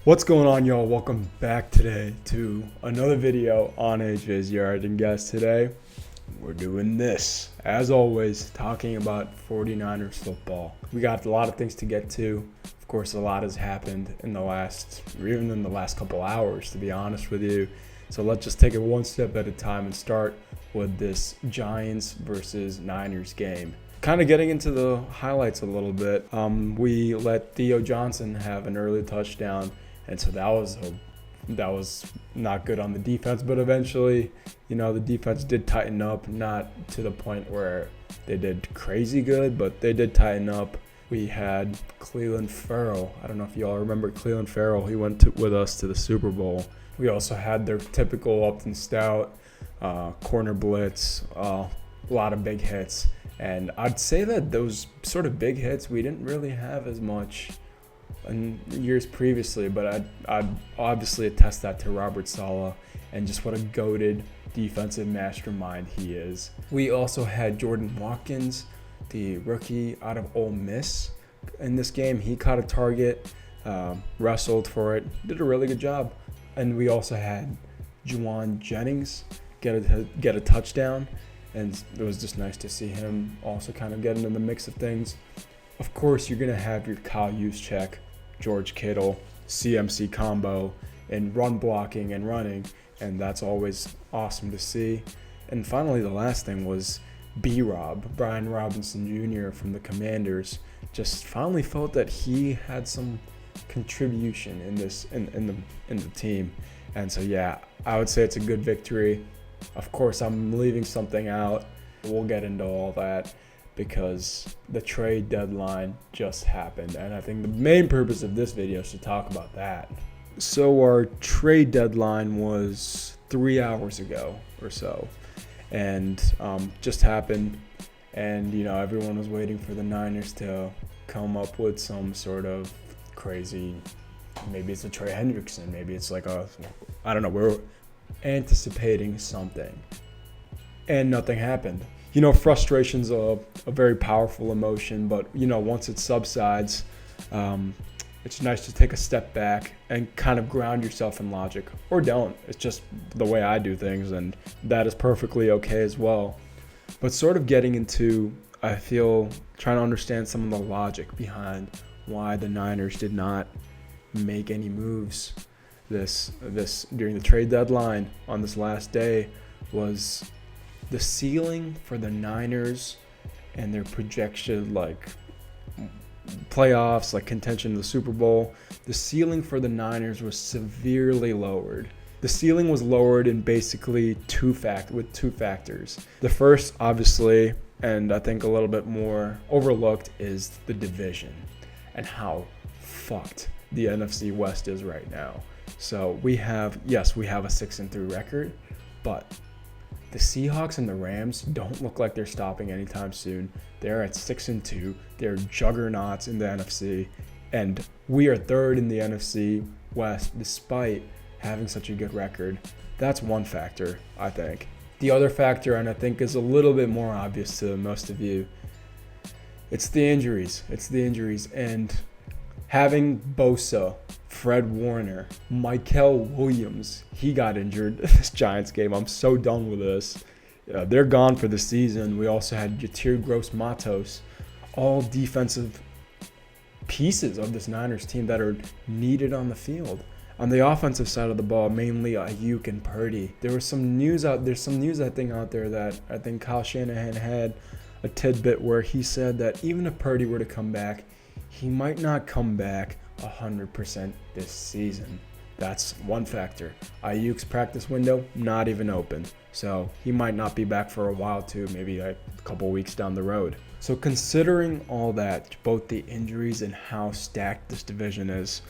What's going on, y'all? Welcome back today to another video on AJ's Yard. And guys, today we're doing this, as always, talking about 49ers football. We got a lot of things to get to. Of course, a lot has happened in the last couple hours, to be honest with you. So let's just take it one step at a time and start with this Giants versus Niners game. Kind of getting into the highlights a little bit. We let Theo Johnson have an early touchdown. And so that was not good on the defense, but eventually, the defense did tighten up, not to the point where they did crazy good, but they did tighten up. We had Clelin Ferrell. I don't know if y'all remember Clelin Ferrell. He went with us to the Super Bowl. We also had their typical up and stout corner blitz, a lot of big hits. And I'd say that those sort of big hits, we didn't really have as much in years previously, but I'd obviously attest that to Robert Saleh and just what a goated defensive mastermind he is. We also had Jordan Watkins, the rookie out of Ole Miss. In this game, he caught a target, wrestled for it, did a really good job. And we also had Juwan Jennings get a touchdown, and it was just nice to see him also kind of get into the mix of things. Of course, you're going to have your Kyle Juszczyk, George Kittle, CMC combo in run blocking and running, and that's always awesome to see. And finally, the last thing was B-Rob, Brian Robinson Jr. from the Commanders, just finally felt that he had some contribution in the team. And so yeah, I would say it's a good victory. Of course, I'm leaving something out. We'll get into all that, because the trade deadline just happened, and I think the main purpose of this video is to talk about that. So our trade deadline was 3 hours ago or so, and just happened, and everyone was waiting for the Niners to come up with some sort of crazy, maybe it's a Trey Hendrickson, maybe it's like I don't know, we're anticipating something, and nothing happened. Frustration's a very powerful emotion, but, once it subsides, it's nice to take a step back and kind of ground yourself in logic. Or don't. It's just the way I do things, and that is perfectly okay as well. But sort of getting into, I feel, trying to understand some of the logic behind why the Niners did not make any moves this during the trade deadline on this last day was the ceiling for the Niners and their projected playoffs, contention to the Super Bowl. The ceiling for the Niners was severely lowered. The ceiling was lowered in basically two factors. The first, obviously, and I think a little bit more overlooked, is the division and how fucked the NFC West is right now. So we have a 6-3 record, but the Seahawks and the Rams don't look like they're stopping anytime soon. They're at 6-2. They're juggernauts in the NFC. And we are third in the NFC West despite having such a good record. That's one factor, I think. The other factor, and I think is a little bit more obvious to most of you, it's the injuries. And having Bosa, Fred Warner, Michael Williams, he got injured this Giants game. I'm so done with this. They're gone for the season. We also had Jatir Gross-Matos, all defensive pieces of this Niners team that are needed on the field. On the offensive side of the ball, mainly Ayuk and Purdy. There's some news out there that I think Kyle Shanahan had a tidbit where he said that even if Purdy were to come back, he might not come back 100% this season. That's one factor. Ayuk's practice window, not even open. So he might not be back for a while too, maybe a couple weeks down the road. So considering all that, both the injuries and how stacked this division is,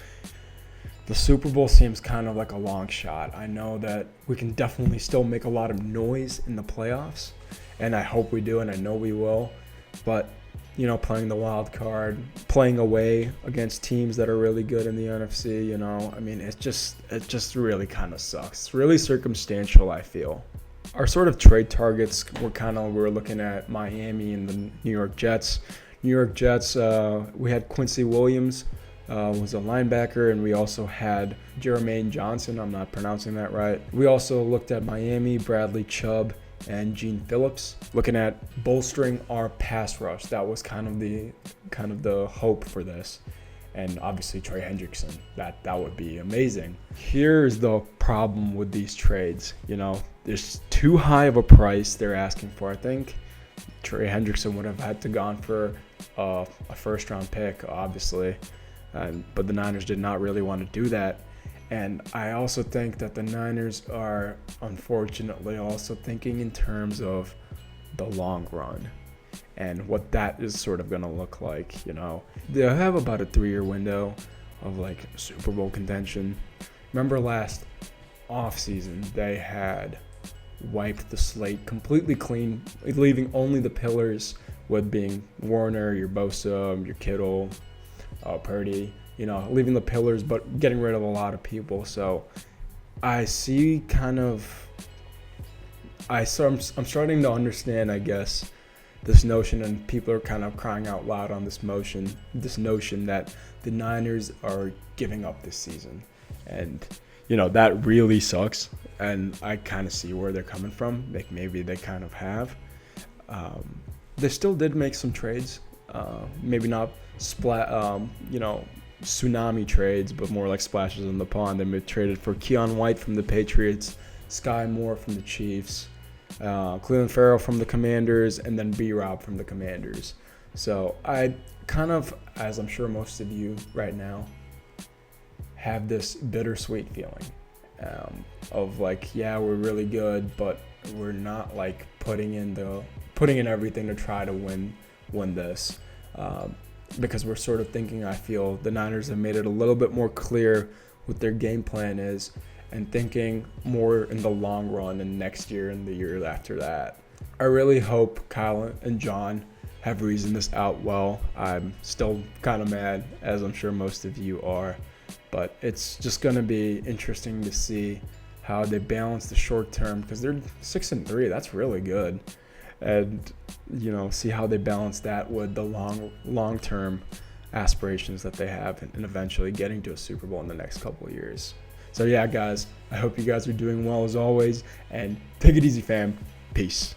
the Super Bowl seems kind of like a long shot. I know that we can definitely still make a lot of noise in the playoffs, and I hope we do, and I know we will. But playing the wild card, playing away against teams that are really good in the NFC, it just really kind of sucks. It's really circumstantial, I feel. Our sort of trade targets we're looking at Miami and the New York Jets. We had Quincy Williams was a linebacker, and we also had Jermaine Johnson. I'm not pronouncing that right. We also looked at Miami, Bradley Chubb, and Gene Phillips, looking at bolstering our pass rush. That was kind of the hope for this. And obviously Trey Hendrickson, that would be amazing. Here's the problem with these trades. There's too high of a price they're asking for. I think Trey Hendrickson would have had to gone for a first-round pick, obviously, but the Niners did not really want to do that. And I also think that the Niners are, unfortunately, also thinking in terms of the long run and what that is sort of going to look like. They'll have about a 3-year window of like Super Bowl contention. Remember last offseason, they had wiped the slate completely clean, leaving only the pillars, with being Warner, your Bosa, your Kittle, Purdy, leaving the pillars, but getting rid of a lot of people. So I see I'm starting to understand, I guess, this notion, and people are kind of crying out loud on this notion that the Niners are giving up this season. And, that really sucks. And I kind of see where they're coming from. Like, maybe they kind of have. They still did make some trades. Maybe not tsunami trades, but more like splashes in the pond. They traded for Keon White from the Patriots, Sky Moore from the Chiefs, Cleveland Farrell from the Commanders, and then B-Rob from the Commanders. So I kind of, as I'm sure most of you right now, have this bittersweet feeling of like, yeah, we're really good, but we're not like putting in everything to try to win this. Because we're sort of thinking, I feel the Niners have made it a little bit more clear what their game plan is, and thinking more in the long run and next year and the year after that. I really hope Kyle and John have reasoned this out well. I'm still kind of mad, as I'm sure most of you are, but it's just going to be interesting to see how they balance the short term, because they're 6-3. That's really good. And, see how they balance that with the long-term aspirations that they have, and eventually getting to a Super Bowl in the next couple of years. So yeah, guys, I hope you guys are doing well as always, and take it easy, fam. Peace.